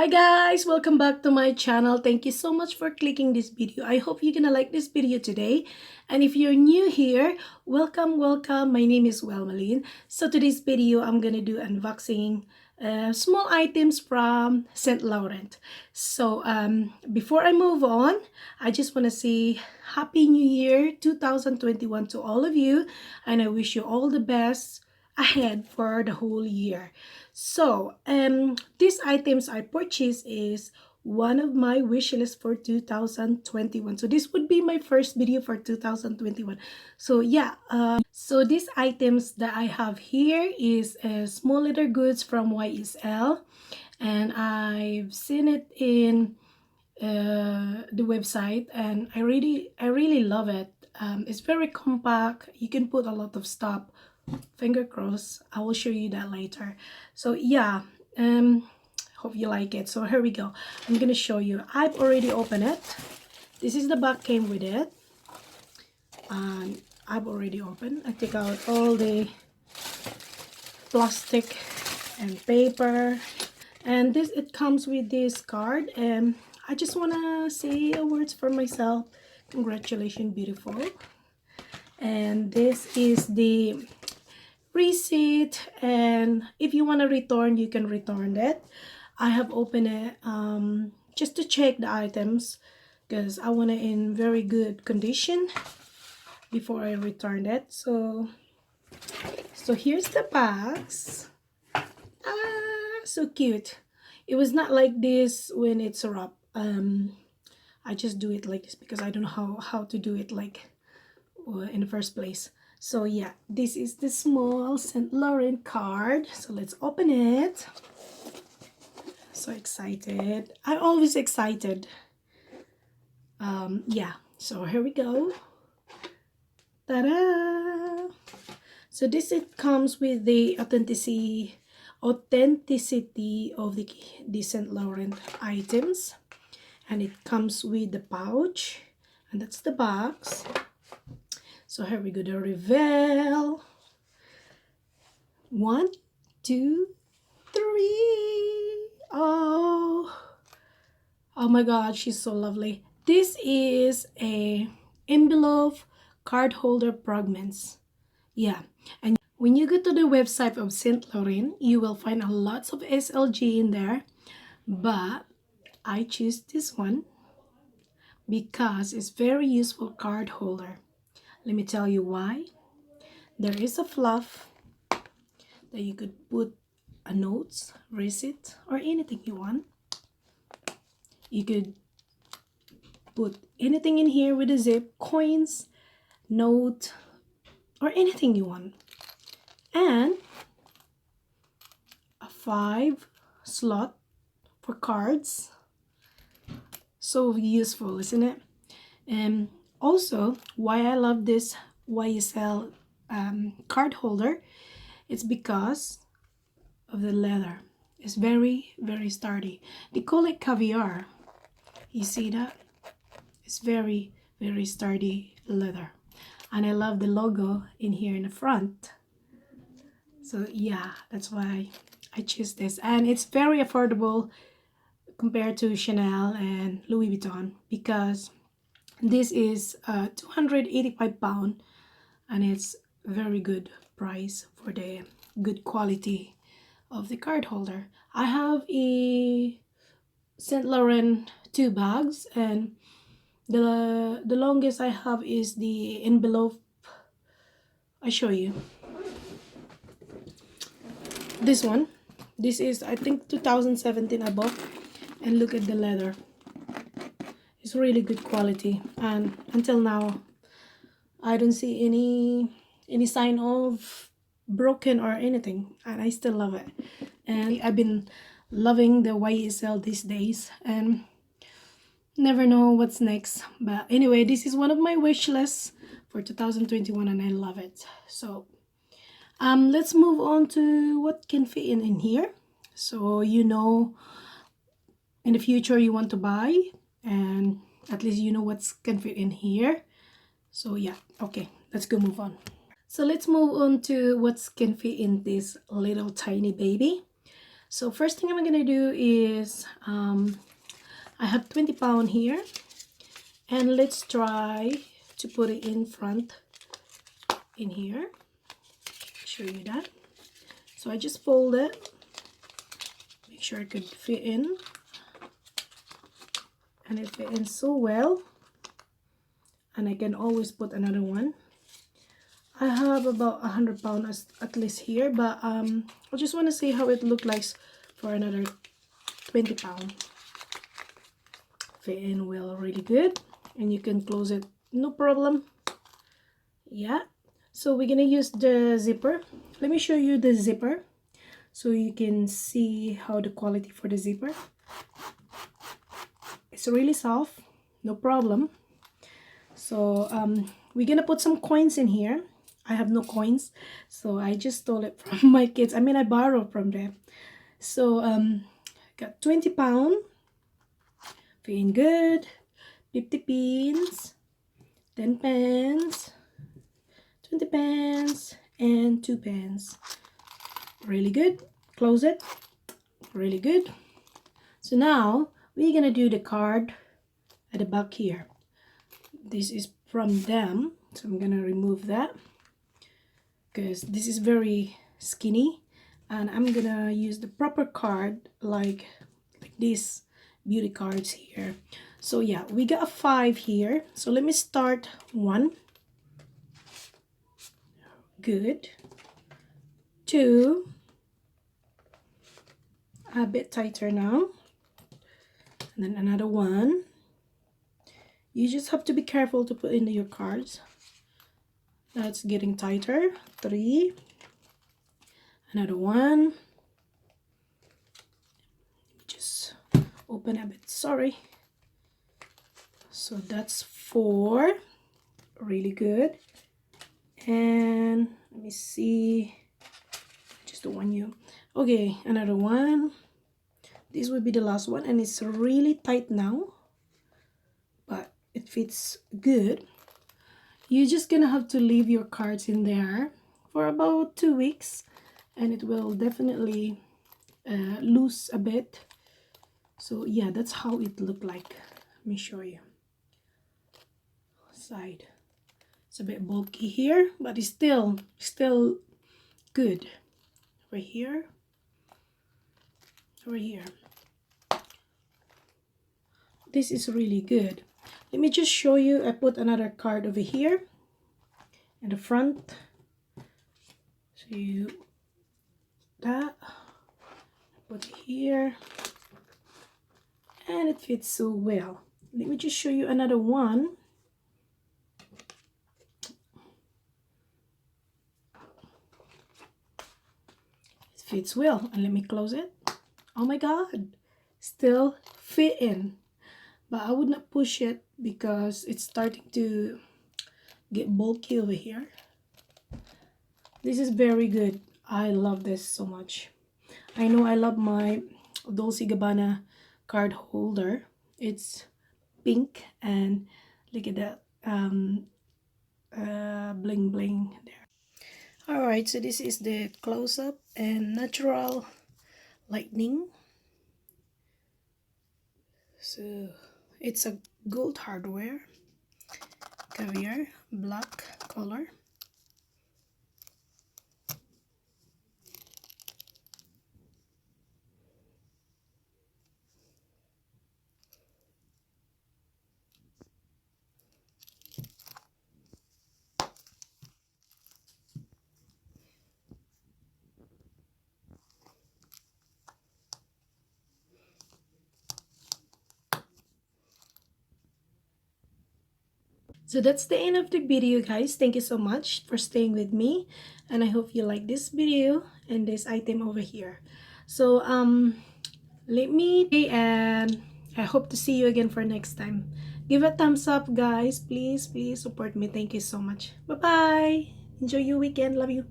Hi guys, welcome back to my channel. Thank you so much for clicking this video. I hope you're gonna like this video today. And if you're new here, welcome. My name is Welmalene. So today's video, I'm gonna do unboxing small items from St. Laurent. So before I move on, I just want to say Happy New Year 2021 to all of you, and I wish you all the best ahead for the whole year. So these items I purchased is one of my wish list for 2021. So this would be my first video for 2021. So yeah, so these items that I have here is small leather goods from YSL, and I've seen it in the website, and I really love it. It's very compact. You can put a lot of stuff. Finger crossed, I will show you that later. So yeah, hope you like it. So here we go. I'm gonna show you. I've already opened it. This is the bag came with it, and I've already opened. I take out all the plastic and paper, and this it comes with this card, and I just want to say a words for myself. Congratulations, beautiful. And this is the receipt, and if you want to return, you can return it. I have opened it just to check the items because I want it in very good condition before I return it. So here's the box. So cute. It was not like this when it's wrapped. I just do it like this because I don't know how to do it like in the first place. So yeah, this is the small St. Laurent card. So let's open it. So excited. I'm always excited. Yeah, so here we go. Ta-da! So this it comes with the authenticity of the St. Laurent items, and it comes with the pouch, and that's the box. So here we go, the reveal. 1, 2, 3. Oh my god, she's so lovely. This is a envelope card holder fragments. Yeah, and when you go to the website of St. Laurent, you will find a lots of SLG in there, but I choose this one because it's very useful card holder. Let me tell you why. There is a fluff that you could put a notes, receipt, or anything you want. You could put anything in here with a zip, coins, note, or anything you want. And a 5 slot for cards. So useful, isn't it? And also, why I love this YSL card holder, it's because of the leather. It's very sturdy. They call it caviar. You see that? It's very sturdy leather. And I love the logo in here in the front. So yeah, that's why I choose this. And it's very affordable compared to Chanel and Louis Vuitton, because this is 285 pounds, and it's very good price for the good quality of the card holder. I have a St. Laurent 2 bags, and the longest I have is the envelope. I show you this one. This is, I think, 2017 I bought, and look at the leather. It's really good quality, and until now I don't see any sign of broken or anything, and I still love it. And I've been loving the YSL these days, and never know what's next. But anyway, this is one of my wish lists for 2021, and I love it. So let's move on to what can fit in here. So in the future you want to buy, and at least you know what can fit in here. So yeah, okay, let's go move on. So let's move on to what can fit in this little tiny baby. So first thing I'm gonna do is I have 20 pound here, and let's try to put it in front in here. Show you that. So I just fold it, make sure it could fit in, and it fit in so well. And I can always put another one. I have about 100 pounds at least here, but I just want to see how it looks like for another 20 pound. Fit in well, really good, and you can close it no problem. Yeah, so we're gonna use the zipper. Let me show you the zipper so you can see how the quality for the zipper. It's really soft, no problem. So we're gonna put some coins in here. I have no coins, so I just stole it from my kids. I mean, I borrowed from them. So got 20 pound, feeling good. 50 pins, 10 pence, 20 pence, and 2 pence. Really good. Close it. Really good. So now we're gonna do the card at the back here. This is from them, so I'm gonna remove that because this is very skinny, and I'm gonna use the proper card like these beauty cards here. So yeah, we got a 5 here, so let me start 1. Good. 2, a bit tighter now, and then another 1. You just have to be careful to put in your cards. That's getting tighter. 3, another 1. Just open a bit, sorry. So that's 4. Really good. And let me see, just the one you, okay, another 1. This will be the last one, and it's really tight now, but it fits good. You're just gonna have to leave your cards in there for about 2 weeks, and it will definitely loose a bit. So yeah, that's how it looked like. Let me show you. Side. It's a bit bulky here, but it's still good. Right here. Right here. This is really good. Let me just show you. I put another card over here in the front. So you that put it here, and it fits so well. Let me just show you another one. It fits well, and let me close it. Oh my god, still fit in, but I would not push it because it's starting to get bulky over here. This is very good. I love this so much. I know I love my Dolce & Gabbana card holder. It's pink, and look at that bling bling there. All right, so this is the close-up and natural lightning. So it's a gold hardware, caviar, black color. So that's the end of the video, guys. Thank you so much for staying with me, and I hope you like this video and this item over here. So let me, and I hope to see you again for next time. Give a thumbs up, guys. Please support me. Thank you so much. Bye bye. Enjoy your weekend. Love you.